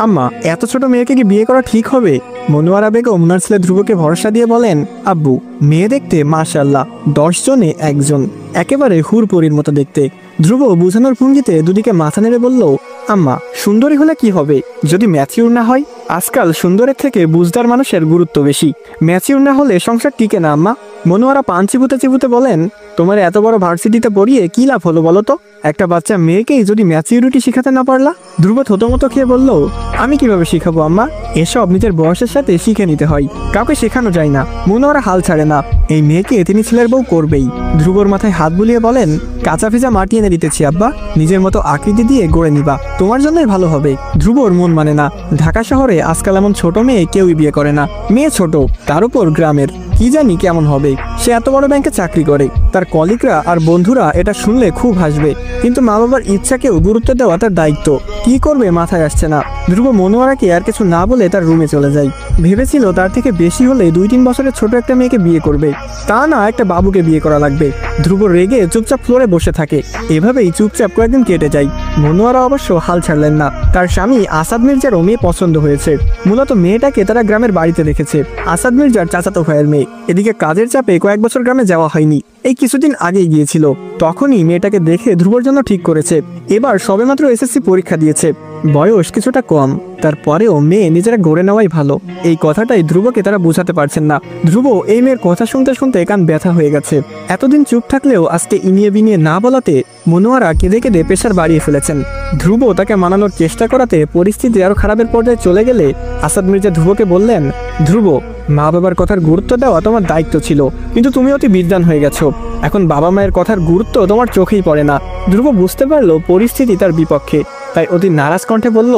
আম্মা, এত ছোট মেয়েকে কি বিয়ে করা ঠিক হবে? মনোয়ারা বেগম ওনার ছেলে ধ্রুবকে ভরসা দিয়ে বলেন, আব্বু, মেয়ে দেখতে মাশাআল্লাহ 10 জনে একজন, একেবারে হুরপরির মতো দেখতে। ধ্রুব বুঝানোর ভঙ্গিতে দুদিকে মাথা নেড়ে বলল, আম্মা, সুন্দরী হলে কি হবে যদি ম্যাচিউর না হয়? আজকাল সুন্দরের থেকে বুঝদার মানুষের গুরুত্ব বেশি। ম্যাচিউর না হলে সংসার টিকে না আম্মা। মনোয়ারা পান চিবুতে চিবুতে বলেন, তোমার এত বড় ভার্সিটিতে পড়িয়ে কি লাভ হলো বলো তো? একটা বাচ্চা মেয়েকেই যদি ম্যাচিউরিটি শিখাতে না পারলা? ধ্রুব থতমতো খেয়ে বলল, আমি কিভাবে শিখাবো আম্মা? এসব নিজের বয়সের সাথে শিখে নিতে হয়, কাউকে শেখানো যায় না। মনোয়ারা হাল ছাড়ে না, এই মেয়েকে তিনি ছেলের বউ করবেই। ধ্রুবর মাথায় হাত বুলিয়ে বলেন, কাঁচা ভেজা মাটি এনে দিতেছি আব্বা, নিজের মতো আকৃতি দিয়ে গড়ে নিবা, তোমার জন্যই ভালো হবে। ধ্রুবর মন মানে না। ঢাকা শহরে আজকাল এমন ছোট মেয়ে কেউই বিয়ে করে না। মেয়ে ছোট, তার উপর গ্রামের, কি জানি কেমন হবে। সে এত বড় ব্যাংকে চাকরি করে, তার কলিগরা আর বন্ধুরা এটা শুনলে খুব হাসবে, কিন্তু মা বাবার ইচ্ছাকেও গুরুত্ব দেওয়া তার দায়িত্ব। কি করবে মাথায় আসছে না। ধ্রুব মনোয়ারাকে আর কিছু না বলে তার রুমে চলে যায়। ভেবেছিল তার থেকে বেশি হলে 2-3 বছরের ছোট একটা মেয়েকে বিয়ে করবে, তা না একটা বাবুকে বিয়ে করা লাগবে। ধ্রুব রেগে চুপচাপ ফ্লোরে বসে থাকে। এভাবেই চুপচাপ কয়েকদিন কেটে যায়। মনোয়ারা অবশ্য হাল ছাড়লেন না। তার স্বামী আসাদ মির্জারও মেয়ে পছন্দ হয়েছে। মূলত মেয়েটাকে তারা গ্রামের বাড়িতে রেখেছে, আসাদ মির্জার চাচাতো ভাইয়ের মেয়ে। এদিকে কাজের চাপে কয়েক বছর গ্রামে যাওয়া হয়নি, এই কিছুদিন আগেই গিয়েছিল। তখনই মেয়েটাকে দেখে ধ্রুবর জন্য ঠিক করেছে। এবার সবেমাত্র এসএসসি পরীক্ষা দিয়েছে, বয়স কিছুটা কম, তারপরেও মেয়ে নিজেরা গড়ে নেওয়াই ভালো। এই কথাটাই ধ্রুবকে তারা বোঝাতে পারছেন না। ধ্রুব এই মেয়ের কথা শুনতে শুনতে কান ব্যথা হয়ে গেছে। এতদিন চুপ থাকলেও আজকে ইনিয়ে বিনিয়ে না বলাতে মনোয়ারা কেঁদে কেঁদে প্রেশার বাড়িয়ে ফেলেছেন। ধ্রুব তাকে মানানোর চেষ্টা করাতে পরিস্থিতি আরো খারাপের পর্যায়ে চলে গেলে আসাদ মির্জা ধ্রুবকে বললেন, ধ্রুব, মা বাবার কথার গুরুত্ব দেওয়া তোমার দায়িত্ব ছিল, কিন্তু তুমি অতি বিদ্বান হয়ে গেছো। এখন বাবা মায়ের কথার গুরুত্ব তোমার চোখেই পড়ে না। ধ্রুব বুঝতে পারলো পরিস্থিতি তার বিপক্ষে, তাই অতি নারাজ কণ্ঠে বলল,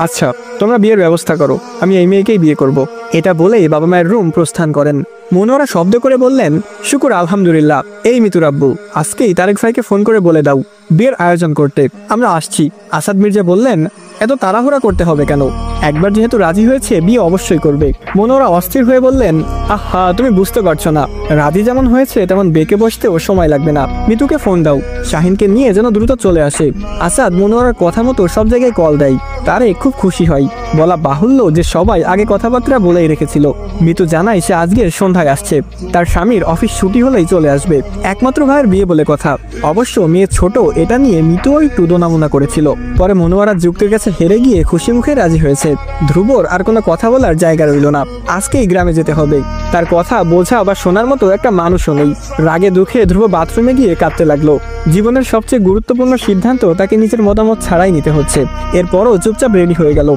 আচ্ছা, তোমরা বিয়ের ব্যবস্থা করো, আমি এই মেয়েকেই বিয়ে করব। এটা বলেই বাবা মায়ের রুম প্রস্থান করেন। মনোয়ারা শব্দ করে বললেন, শুকুর আলহামদুলিল্লাহ। এই মিতুর আব্বু, আজকেই তারেক ভাইকে ফোন করে বলে দাও বিয়ের আয়োজন করতে, আমরা আসছি। আসাদ মির্জা বললেন, এত তাড়াহুড়া করতে হবে কেন? একবার যেহেতু রাজি হয়েছে, বিয়ে অবশ্যই করবে। মনোয়ারা অস্থির হয়ে বললেন, আহা, তুমি বুঝতে পারছো না, রাজি যেমন হয়েছে তেমন বেঁকে বসতেও সময় লাগবে না। মিতুকে ফোন দাও, শাহিনকে নিয়ে যেন দ্রুত চলে আসে। আসাদ মনোয়ারার কথা মতো সব জায়গায় কল দেয়। তারে খুব খুশি হয়। বলা বাহুল্য যে সবাই আগে কথাবার্তা বলেই রেখেছিল। মিতু জানায় সে আজকের সন্ধ্যায় আসছে, তার স্বামীর অফিস ছুটি হলেই চলে আসবে। একমাত্র ভাইয়ের বিয়ে বলে কথা। অবশ্য মেয়ে ছোট, এটা নিয়ে মিতুও একটু দোনামোনা করেছিল। পরে মনোয়ারা যুক্তির কাছে হেরে গিয়ে খুশি মুখে রাজি হয়েছে। ধ্রুবর আর কোনো কথা বলার জায়গা রইল না। আজকেই গ্রামে যেতে হবে। তার কথা বোঝা বা শোনার মতো একটা মানুষও নেই। রাগে দুঃখে ধ্রুব বাথরুমে গিয়ে কাঁদতে লাগলো। জীবনের সবচেয়ে গুরুত্বপূর্ণ সিদ্ধান্ত তাকে নিজের মতামত ছাড়াই নিতে হচ্ছে। এরপরও চুপচাপ রেডি হয়ে গেল।